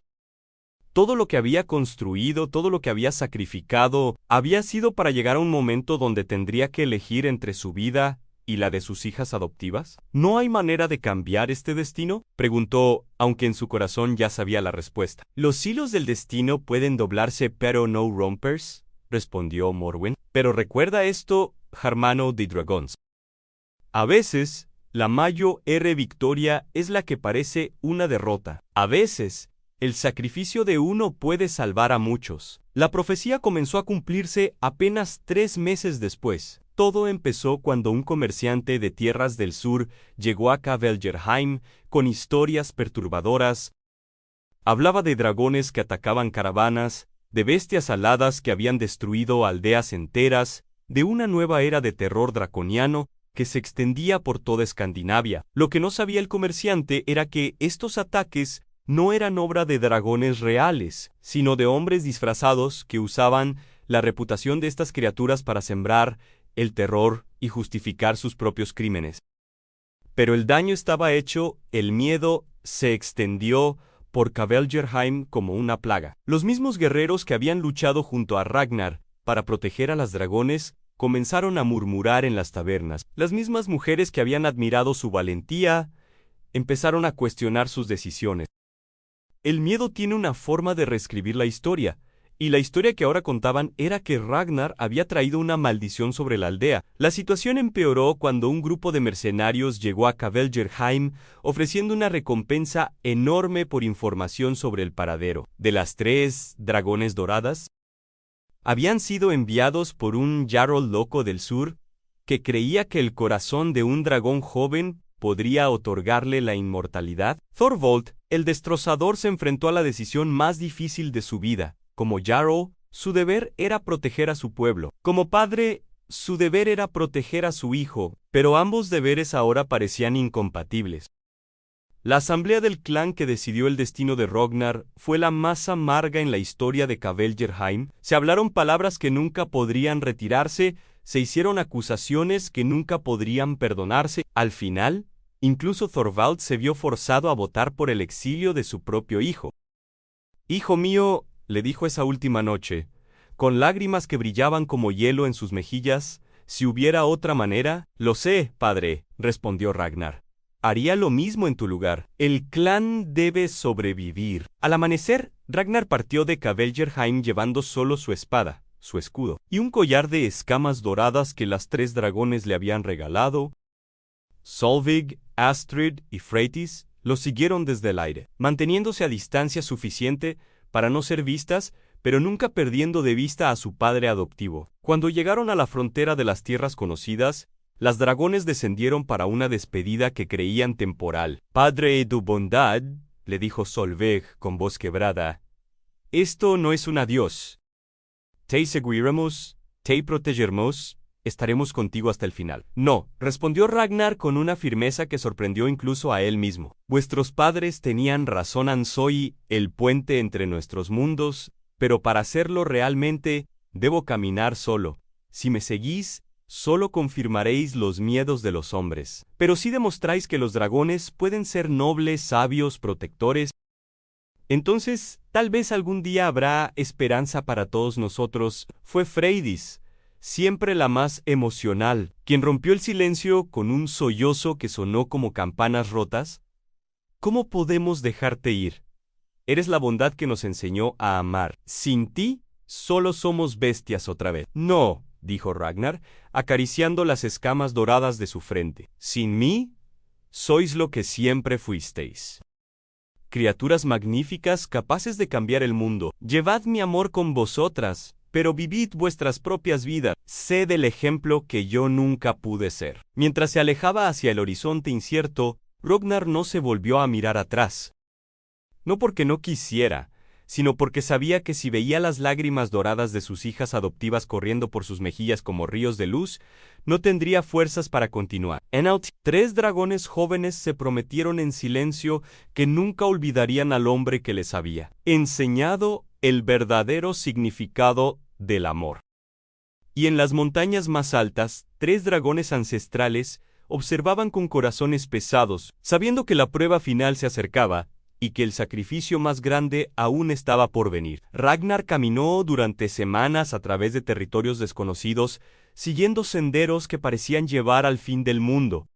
Todo lo que había construido, todo lo que había sacrificado, había sido para llegar a un momento donde tendría que elegir entre su vida y la de sus hijas adoptivas. ¿No hay manera de cambiar este destino?, preguntó, aunque en su corazón ya sabía la respuesta. Los hilos del destino pueden doblarse, pero no rompers, respondió Morwen. Pero recuerda esto, hermano de dragons. A veces, la mayor victoria es la que parece una derrota. A veces, el sacrificio de uno puede salvar a muchos. La profecía comenzó a cumplirse apenas 3 meses después. Todo empezó cuando un comerciante de tierras del sur llegó a Kvelgerheim con historias perturbadoras. Hablaba de dragones que atacaban caravanas, de bestias aladas que habían destruido aldeas enteras, de una nueva era de terror draconiano que se extendía por toda Escandinavia. Lo que no sabía el comerciante era que estos ataques no eran obra de dragones reales, sino de hombres disfrazados que usaban la reputación de estas criaturas para sembrar el terror y justificar sus propios crímenes. Pero el daño estaba hecho, el miedo se extendió por Kvelgerheim como una plaga. Los mismos guerreros que habían luchado junto a Ragnar para proteger a las dragones comenzaron a murmurar en las tabernas. Las mismas mujeres que habían admirado su valentía empezaron a cuestionar sus decisiones. El miedo tiene una forma de reescribir la historia, Y la historia que ahora contaban era que Ragnar había traído una maldición sobre la aldea. La situación empeoró cuando un grupo de mercenarios llegó a Kveldjerheim ofreciendo una recompensa enorme por información sobre el paradero de las 3 dragones doradas. Habían sido enviados por un jarl loco del sur que creía que el corazón de un dragón joven podría otorgarle la inmortalidad. Thorvald, el destrozador, se enfrentó a la decisión más difícil de su vida. Como jarl, su deber era proteger a su pueblo. Como padre, su deber era proteger a su hijo, pero ambos deberes ahora parecían incompatibles. La asamblea del clan que decidió el destino de Ragnar fue la más amarga en la historia de Kveldjerheim. Se hablaron palabras que nunca podrían retirarse, se hicieron acusaciones que nunca podrían perdonarse. Al final, incluso Thorvald se vio forzado a votar por el exilio de su propio hijo. «Hijo mío», le dijo esa última noche, con lágrimas que brillaban como hielo en sus mejillas, «si hubiera otra manera». «Lo sé, padre», respondió Ragnar. «Haría lo mismo en tu lugar. El clan debe sobrevivir». Al amanecer, Ragnar partió de Kveldjerheim llevando solo su espada, su escudo, y un collar de escamas doradas que las 3 dragones le habían regalado. Solveig, Astrid y Freydis lo siguieron desde el aire, manteniéndose a distancia suficiente para no ser vistas, pero nunca perdiendo de vista a su padre adoptivo. Cuando llegaron a la frontera de las tierras conocidas, las dragones descendieron para una despedida que creían temporal. «Padre de bondad», le dijo Solveig con voz quebrada, «esto no es un adiós. Te seguiremos, te protegeremos, estaremos contigo hasta el final». «No», respondió Ragnar con una firmeza que sorprendió incluso a él mismo. «Vuestros padres tenían razón, soy el puente entre nuestros mundos, pero para hacerlo realmente, debo caminar solo. Si me seguís, solo confirmaréis los miedos de los hombres. Pero si demostráis que los dragones pueden ser nobles, sabios, protectores, entonces tal vez algún día habrá esperanza para todos nosotros». Fue Freydis, siempre la más emocional, quien rompió el silencio con un sollozo que sonó como campanas rotas. «¿Cómo podemos dejarte ir? Eres la bondad que nos enseñó a amar. Sin ti, solo somos bestias otra vez». «No», dijo Ragnar, acariciando las escamas doradas de su frente. «Sin mí, sois lo que siempre fuisteis. Criaturas magníficas capaces de cambiar el mundo. Llevad mi amor con vosotras, pero vivid vuestras propias vidas. Sed el ejemplo que yo nunca pude ser». Mientras se alejaba hacia el horizonte incierto, Ragnar no se volvió a mirar atrás. No porque no quisiera, sino porque sabía que si veía las lágrimas doradas de sus hijas adoptivas corriendo por sus mejillas como ríos de luz, no tendría fuerzas para continuar. En Alt, 3 dragones jóvenes se prometieron en silencio que nunca olvidarían al hombre que les había enseñado el verdadero significado del amor. Y en las montañas más altas, 3 dragones ancestrales observaban con corazones pesados, sabiendo que la prueba final se acercaba, y que el sacrificio más grande aún estaba por venir. Ragnar caminó durante semanas a través de territorios desconocidos, siguiendo senderos que parecían llevar al fin del mundo.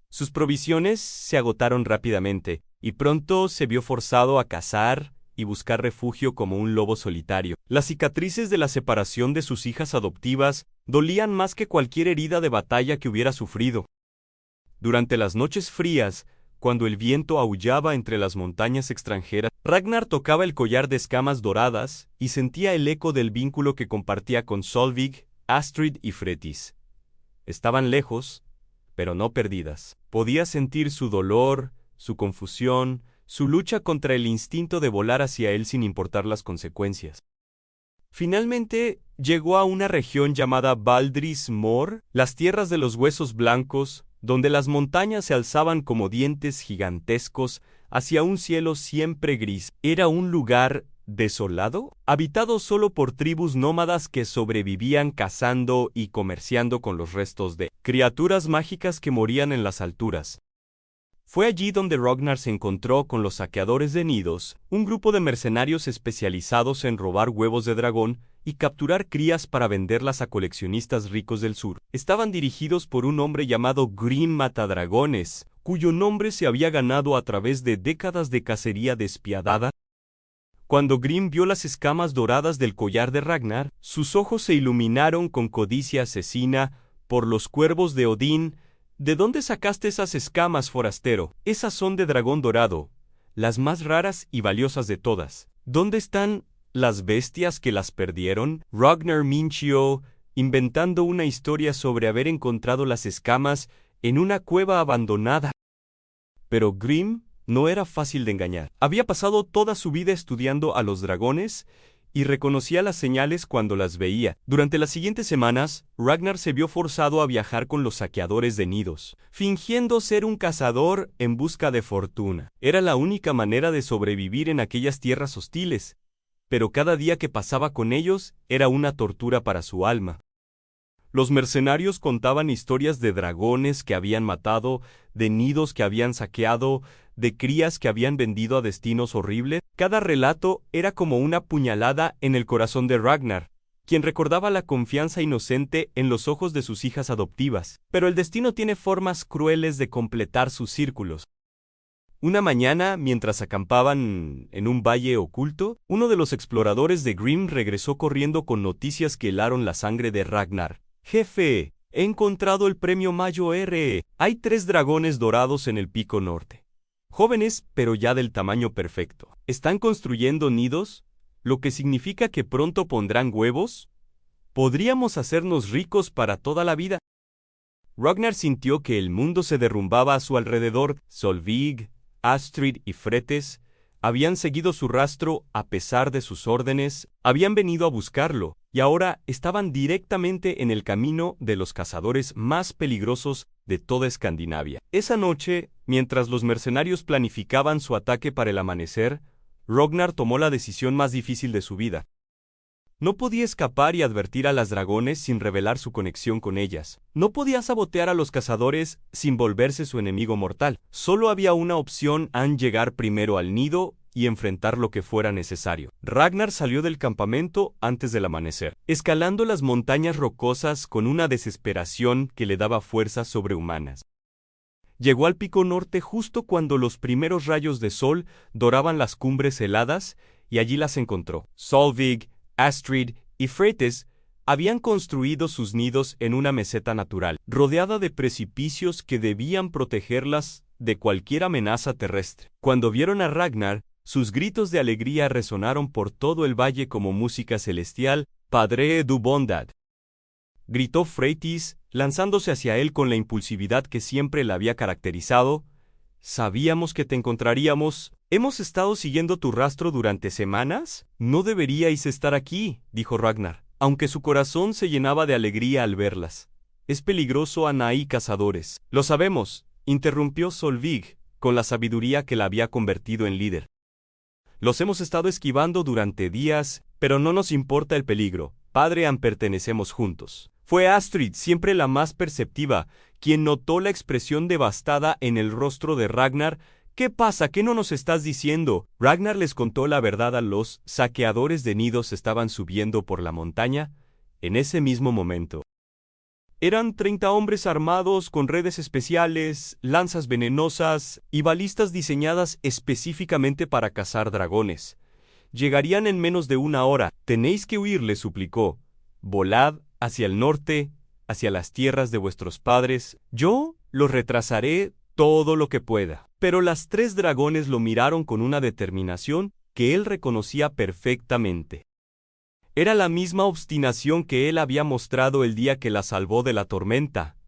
Sus provisiones se agotaron rápidamente, y pronto se vio forzado a cazar y buscar refugio como un lobo solitario. Las cicatrices de la separación de sus hijas adoptivas dolían más que cualquier herida de batalla que hubiera sufrido. Durante las noches frías, cuando el viento aullaba entre las montañas extranjeras, Ragnar tocaba el collar de escamas doradas y sentía el eco del vínculo que compartía con Solveig, Astrid y Freydis. Estaban lejos, pero no perdidas. Podía sentir su dolor, su confusión, su lucha contra el instinto de volar hacia él sin importar las consecuencias. Finalmente, llegó a una región llamada Baldris Mor, las tierras de los huesos blancos, donde las montañas se alzaban como dientes gigantescos hacia un cielo siempre gris. Era un lugar desolado, habitado solo por tribus nómadas que sobrevivían cazando y comerciando con los restos de criaturas mágicas que morían en las alturas. Fue allí donde Ragnar se encontró con los saqueadores de nidos, un grupo de mercenarios especializados en robar huevos de dragón y capturar crías para venderlas a coleccionistas ricos del sur. Estaban dirigidos por un hombre llamado Grim Matadragones, cuyo nombre se había ganado a través de décadas de cacería despiadada. Cuando Grim vio las escamas doradas del collar de Ragnar, sus ojos se iluminaron con codicia asesina por los cuervos de Odín. ¿De dónde sacaste esas escamas, forastero? Esas son de dragón dorado, las más raras y valiosas de todas. ¿Dónde están las bestias que las perdieron? Ragnar mintió, inventando una historia sobre haber encontrado las escamas en una cueva abandonada. Pero Grim no era fácil de engañar. Había pasado toda su vida estudiando a los dragones y reconocía las señales cuando las veía. Durante las siguientes semanas, Ragnar se vio forzado a viajar con los saqueadores de nidos, fingiendo ser un cazador en busca de fortuna. Era la única manera de sobrevivir en aquellas tierras hostiles, pero cada día que pasaba con ellos era una tortura para su alma. Los mercenarios contaban historias de dragones que habían matado, de nidos que habían saqueado, de crías que habían vendido a destinos horribles. Cada relato era como una puñalada en el corazón de Ragnar, quien recordaba la confianza inocente en los ojos de sus hijas adoptivas. Pero el destino tiene formas crueles de completar sus círculos. Una mañana, mientras acampaban en un valle oculto, uno de los exploradores de Grim regresó corriendo con noticias que helaron la sangre de Ragnar. «Jefe, he encontrado el premio Mayo R. Hay 3 dragones dorados en el pico norte. Jóvenes, pero ya del tamaño perfecto. ¿Están construyendo nidos? ¿Lo que significa que pronto pondrán huevos? ¿Podríamos hacernos ricos para toda la vida?» Ragnar sintió que el mundo se derrumbaba a su alrededor. Solvig, Astrid y Fretes habían seguido su rastro a pesar de sus órdenes, habían venido a buscarlo, y ahora estaban directamente en el camino de los cazadores más peligrosos de toda Escandinavia. Esa noche, mientras los mercenarios planificaban su ataque para el amanecer, Ragnar tomó la decisión más difícil de su vida. No podía escapar y advertir a las dragones sin revelar su conexión con ellas. No podía sabotear a los cazadores sin volverse su enemigo mortal. Solo había una opción: llegar primero al nido y enfrentar lo que fuera necesario. Ragnar salió del campamento antes del amanecer, escalando las montañas rocosas con una desesperación que le daba fuerzas sobrehumanas. Llegó al pico norte justo cuando los primeros rayos de sol doraban las cumbres heladas, y allí las encontró. Solvig, Astrid y Fretes habían construido sus nidos en una meseta natural, rodeada de precipicios que debían protegerlas de cualquier amenaza terrestre. Cuando vieron a Ragnar, sus gritos de alegría resonaron por todo el valle como música celestial. «Padre du bondad», gritó Fretis, lanzándose hacia él con la impulsividad que siempre la había caracterizado. «Sabíamos que te encontraríamos. ¿Hemos estado siguiendo tu rastro durante semanas? No deberíais estar aquí», dijo Ragnar, aunque su corazón se llenaba de alegría al verlas. «Es peligroso, Anaí cazadores». «Lo sabemos», interrumpió Solvig, con la sabiduría que la había convertido en líder. «Los hemos estado esquivando durante días, pero no nos importa el peligro. Padre, pertenecemos juntos». Fue Astrid, siempre la más perceptiva, quien notó la expresión devastada en el rostro de Ragnar. «¿Qué pasa? ¿Qué no nos estás diciendo?» Ragnar les contó la verdad. Los saqueadores de nidos estaban subiendo por la montaña en ese mismo momento. Eran 30 hombres armados con redes especiales, lanzas venenosas y balistas diseñadas específicamente para cazar dragones. «Llegarían en menos de 1 hora. Tenéis que huir», le suplicó. «Volad hacia el norte, hacia las tierras de vuestros padres. Yo los retrasaré todo lo que pueda». Pero las 3 dragones lo miraron con una determinación que él reconocía perfectamente. Era la misma obstinación que él había mostrado el día que la salvó de la tormenta.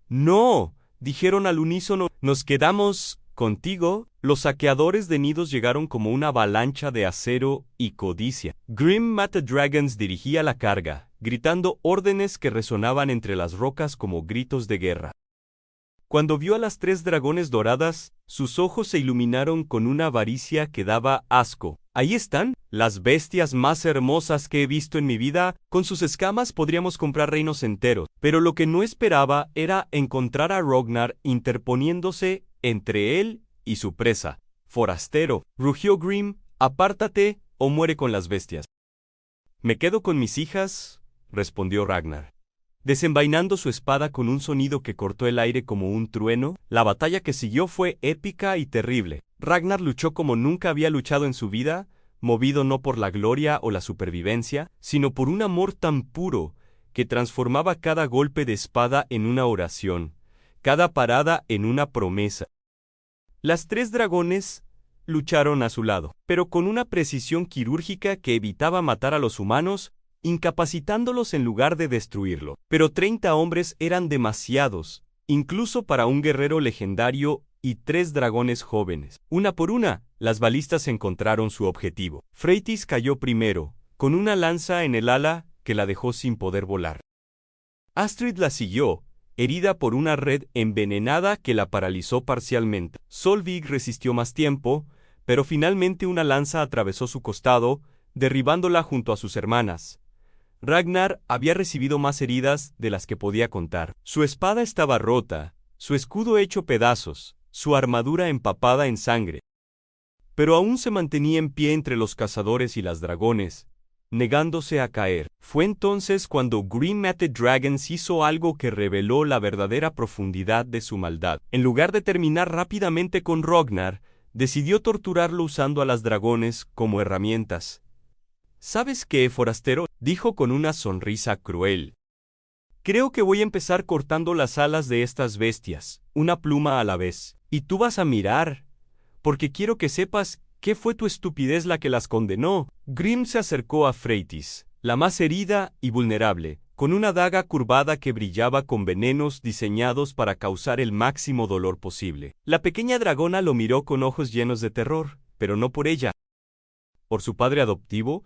«No», dijeron al unísono, «nos quedamos contigo». Los saqueadores de nidos llegaron como una avalancha de acero y codicia. Grim Mata Dragons dirigía la carga, gritando órdenes que resonaban entre las rocas como gritos de guerra. Cuando vio a las 3 dragones doradas, sus ojos se iluminaron con una avaricia que daba asco. «Ahí están, las bestias más hermosas que he visto en mi vida. Con sus escamas podríamos comprar reinos enteros». Pero lo que no esperaba era encontrar a Ragnar interponiéndose entre él y su presa. «Forastero», rugió Grim, «apártate o muere con las bestias». «Me quedo con mis hijas», respondió Ragnar, desenvainando su espada con un sonido que cortó el aire como un trueno. La batalla que siguió fue épica y terrible. Ragnar luchó como nunca había luchado en su vida, movido no por la gloria o la supervivencia, sino por un amor tan puro que transformaba cada golpe de espada en una oración, cada parada en una promesa. Las 3 dragones lucharon a su lado, pero con una precisión quirúrgica que evitaba matar a los humanos, incapacitándolos en lugar de destruirlo. Pero 30 hombres eran demasiados, incluso para un guerrero legendario y 3 dragones jóvenes. Una por una, las balistas encontraron su objetivo. Fretis cayó primero, con una lanza en el ala que la dejó sin poder volar. Astrid la siguió, herida por una red envenenada que la paralizó parcialmente. Solveig resistió más tiempo, pero finalmente una lanza atravesó su costado, derribándola junto a sus hermanas. Ragnar había recibido más heridas de las que podía contar. Su espada estaba rota, su escudo hecho pedazos, su armadura empapada en sangre. Pero aún se mantenía en pie entre los cazadores y las dragones, negándose a caer. Fue entonces cuando Green-Matted Dragons hizo algo que reveló la verdadera profundidad de su maldad. En lugar de terminar rápidamente con Ragnar, decidió torturarlo usando a las dragones como herramientas. ¿Sabes qué, forastero?, dijo con una sonrisa cruel. Creo que voy a empezar cortando las alas de estas bestias, una pluma a la vez. Y tú vas a mirar, porque quiero que sepas que fue tu estupidez la que las condenó. Grim se acercó a Fretis, la más herida y vulnerable, con una daga curvada que brillaba con venenos diseñados para causar el máximo dolor posible. La pequeña dragona lo miró con ojos llenos de terror, pero no por ella. Por su padre adoptivo,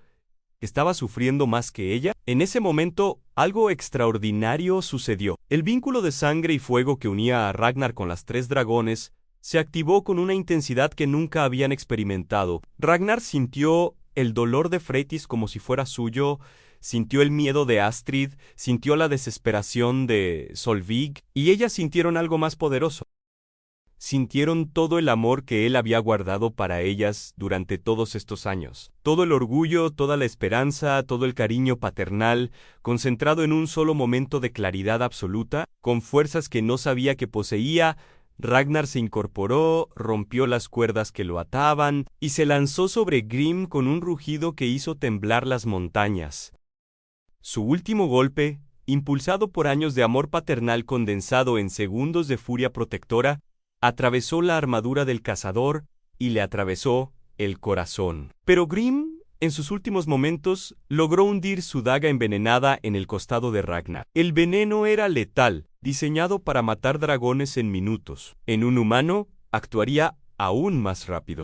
¿estaba sufriendo más que ella? En ese momento, algo extraordinario sucedió. El vínculo de sangre y fuego que unía a Ragnar con las 3 dragones se activó con una intensidad que nunca habían experimentado. Ragnar sintió el dolor de Fretis como si fuera suyo, sintió el miedo de Astrid, sintió la desesperación de Solveig, y ellas sintieron algo más poderoso. Sintieron todo el amor que él había guardado para ellas durante todos estos años. Todo el orgullo, toda la esperanza, todo el cariño paternal, concentrado en un solo momento de claridad absoluta, con fuerzas que no sabía que poseía. Ragnar se incorporó, rompió las cuerdas que lo ataban, y se lanzó sobre Grim con un rugido que hizo temblar las montañas. Su último golpe, impulsado por años de amor paternal condensado en segundos de furia protectora, atravesó la armadura del cazador y le atravesó el corazón. Pero Grim, en sus últimos momentos, logró hundir su daga envenenada en el costado de Ragnar. El veneno era letal, diseñado para matar dragones en minutos. En un humano, actuaría aún más rápido.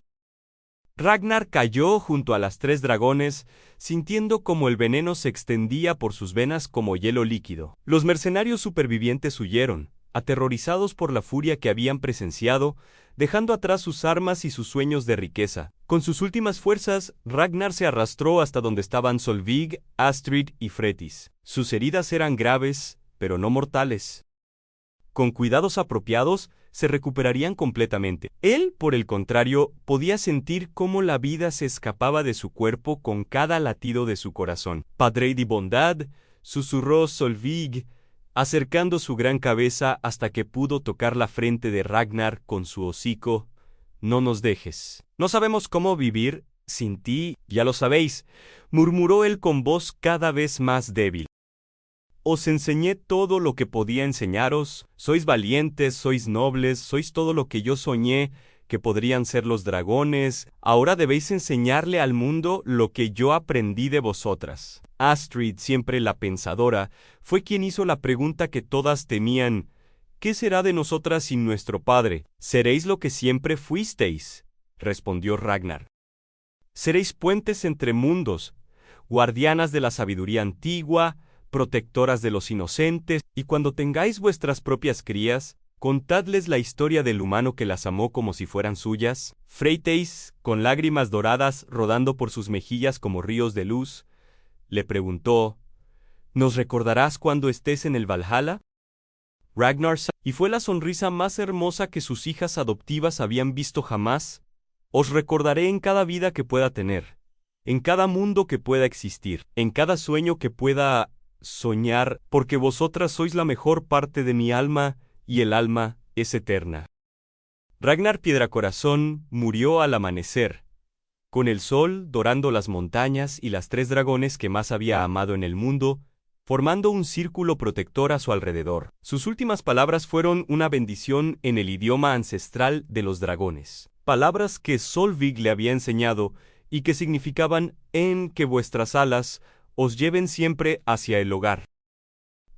Ragnar cayó junto a las 3 dragones, sintiendo como el veneno se extendía por sus venas como hielo líquido. Los mercenarios supervivientes huyeron, aterrorizados por la furia que habían presenciado, dejando atrás sus armas y sus sueños de riqueza. Con sus últimas fuerzas, Ragnar se arrastró hasta donde estaban Solveig, Astrid y Fretis. Sus heridas eran graves, pero no mortales. Con cuidados apropiados, se recuperarían completamente. Él, por el contrario, podía sentir cómo la vida se escapaba de su cuerpo con cada latido de su corazón. «Padre de bondad», susurró Solveig, acercando su gran cabeza hasta que pudo tocar la frente de Ragnar con su hocico. «No nos dejes. No sabemos cómo vivir sin ti, ya lo sabéis», murmuró él con voz cada vez más débil. «Os enseñé todo lo que podía enseñaros, sois valientes, sois nobles, sois todo lo que yo soñé que podrían ser los dragones, ahora debéis enseñarle al mundo lo que yo aprendí de vosotras». Astrid, siempre la pensadora, fue quien hizo la pregunta que todas temían: «¿Qué será de nosotras sin nuestro padre?» «Seréis lo que siempre fuisteis», respondió Ragnar. «Seréis puentes entre mundos, guardianas de la sabiduría antigua, protectoras de los inocentes, y cuando tengáis vuestras propias crías, contadles la historia del humano que las amó como si fueran suyas». Fretis, con lágrimas doradas rodando por sus mejillas como ríos de luz, le preguntó: «¿Nos recordarás cuando estés en el Valhalla?» Ragnar y fue la sonrisa más hermosa que sus hijas adoptivas habían visto jamás. «Os recordaré en cada vida que pueda tener, en cada mundo que pueda existir, en cada sueño que pueda soñar, porque vosotras sois la mejor parte de mi alma, y el alma es eterna». Ragnar Piedracorazón murió al amanecer, con el sol dorando las montañas y las 3 dragones que más había amado en el mundo, formando un círculo protector a su alrededor. Sus últimas palabras fueron una bendición en el idioma ancestral de los dragones, palabras que Solvig le había enseñado y que significaban en que vuestras alas os lleven siempre hacia el hogar.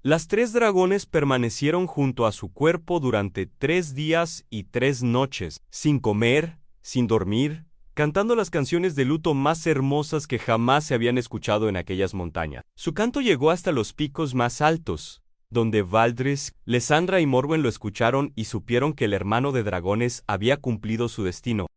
Las 3 dragones permanecieron junto a su cuerpo durante 3 días y 3 noches, sin comer, sin dormir, cantando las canciones de luto más hermosas que jamás se habían escuchado en aquellas montañas. Su canto llegó hasta los picos más altos, donde Valdris, Lysandra y Morwen lo escucharon y supieron que el hermano de dragones había cumplido su destino.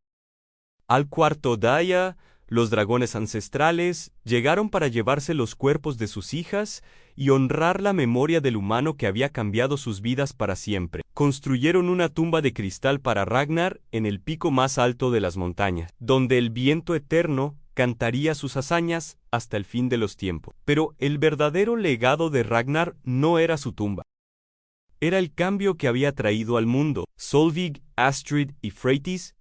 Al cuarto día, los dragones ancestrales llegaron para llevarse los cuerpos de sus hijas y honrar la memoria del humano que había cambiado sus vidas para siempre. Construyeron una tumba de cristal para Ragnar en el pico más alto de las montañas, donde el viento eterno cantaría sus hazañas hasta el fin de los tiempos. Pero el verdadero legado de Ragnar no era su tumba. Era el cambio que había traído al mundo. Solvig, Astrid y Freydis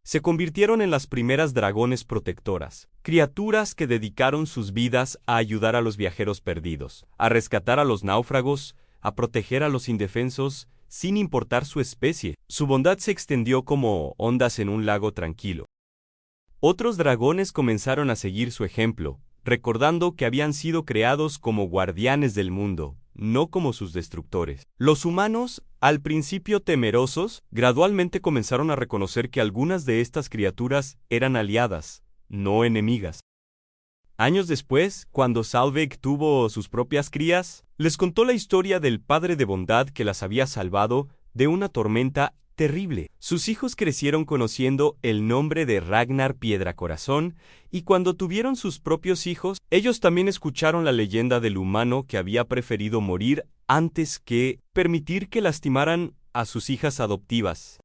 se convirtieron en las primeras dragones protectoras, criaturas que dedicaron sus vidas a ayudar a los viajeros perdidos, a rescatar a los náufragos, a proteger a los indefensos, sin importar su especie. Su bondad se extendió como ondas en un lago tranquilo. Otros dragones comenzaron a seguir su ejemplo, recordando que habían sido creados como guardianes del mundo, no como sus destructores. Los humanos, al principio temerosos, gradualmente comenzaron a reconocer que algunas de estas criaturas eran aliadas, no enemigas. Años después, cuando Solveig tuvo sus propias crías, les contó la historia del padre de bondad que las había salvado de una tormenta terrible. Sus hijos crecieron conociendo el nombre de Ragnar Piedracorazón, y cuando tuvieron sus propios hijos, ellos también escucharon la leyenda del humano que había preferido morir antes que permitir que lastimaran a sus hijas adoptivas.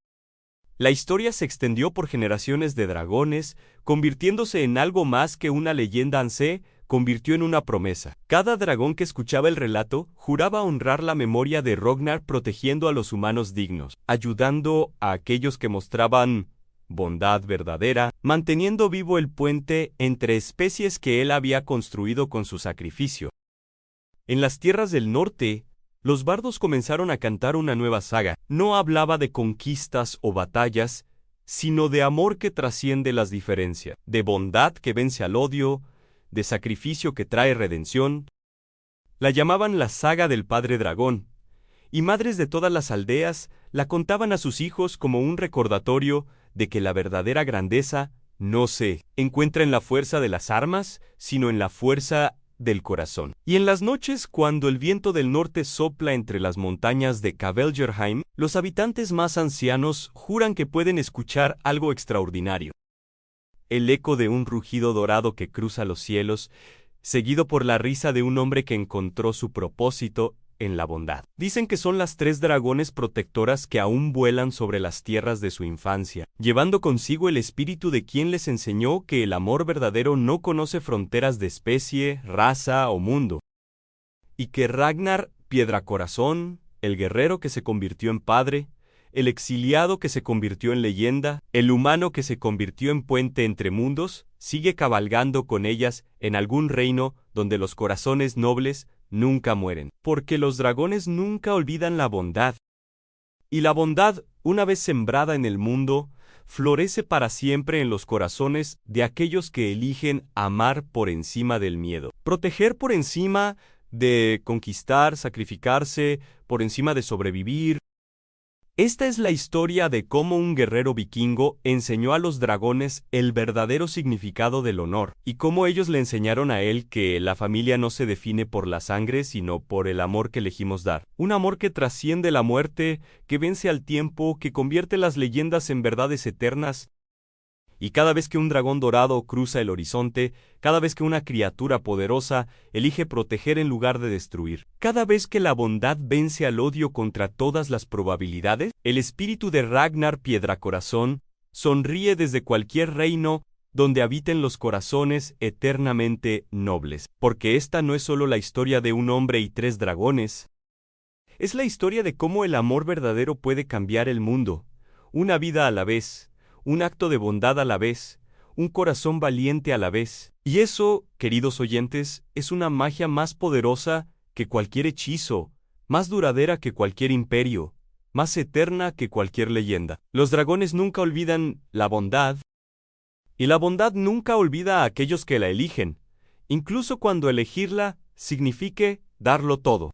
La historia se extendió por generaciones de dragones, convirtiéndose en algo más que una leyenda. Se convirtió en una promesa. Cada dragón que escuchaba el relato juraba honrar la memoria de Ragnar protegiendo a los humanos dignos, ayudando a aquellos que mostraban bondad verdadera, manteniendo vivo el puente entre especies que él había construido con su sacrificio. En las tierras del norte, los bardos comenzaron a cantar una nueva saga. No hablaba de conquistas o batallas, sino de amor que trasciende las diferencias, de bondad que vence al odio, de sacrificio que trae redención. La llamaban la saga del padre dragón, y madres de todas las aldeas la contaban a sus hijos como un recordatorio de que la verdadera grandeza no se encuentra en la fuerza de las armas, sino en la fuerza del corazón. Y en las noches, cuando el viento del norte sopla entre las montañas de Kveldjerheim, los habitantes más ancianos juran que pueden escuchar algo extraordinario. El eco de un rugido dorado que cruza los cielos, seguido por la risa de un hombre que encontró su propósito en la bondad. Dicen que son las 3 dragones protectoras que aún vuelan sobre las tierras de su infancia, llevando consigo el espíritu de quien les enseñó que el amor verdadero no conoce fronteras de especie, raza o mundo. Y que Ragnar Piedracorazón, el guerrero que se convirtió en padre, el exiliado que se convirtió en leyenda, el humano que se convirtió en puente entre mundos, sigue cabalgando con ellas en algún reino donde los corazones nobles nunca mueren, porque los dragones nunca olvidan la bondad. Y la bondad, una vez sembrada en el mundo, florece para siempre en los corazones de aquellos que eligen amar por encima del miedo, proteger por encima de conquistar, sacrificarse, por encima de sobrevivir. Esta es la historia de cómo un guerrero vikingo enseñó a los dragones el verdadero significado del honor, y cómo ellos le enseñaron a él que la familia no se define por la sangre, sino por el amor que elegimos dar. Un amor que trasciende la muerte, que vence al tiempo, que convierte las leyendas en verdades eternas. Y cada vez que un dragón dorado cruza el horizonte, cada vez que una criatura poderosa elige proteger en lugar de destruir, cada vez que la bondad vence al odio contra todas las probabilidades, el espíritu de Ragnar Piedracorazón sonríe desde cualquier reino donde habiten los corazones eternamente nobles. Porque esta no es solo la historia de un hombre y 3 dragones. Es la historia de cómo el amor verdadero puede cambiar el mundo, una vida a la vez, un acto de bondad a la vez, un corazón valiente a la vez. Y eso, queridos oyentes, es una magia más poderosa que cualquier hechizo, más duradera que cualquier imperio, más eterna que cualquier leyenda. Los dragones nunca olvidan la bondad, y la bondad nunca olvida a aquellos que la eligen, incluso cuando elegirla signifique darlo todo.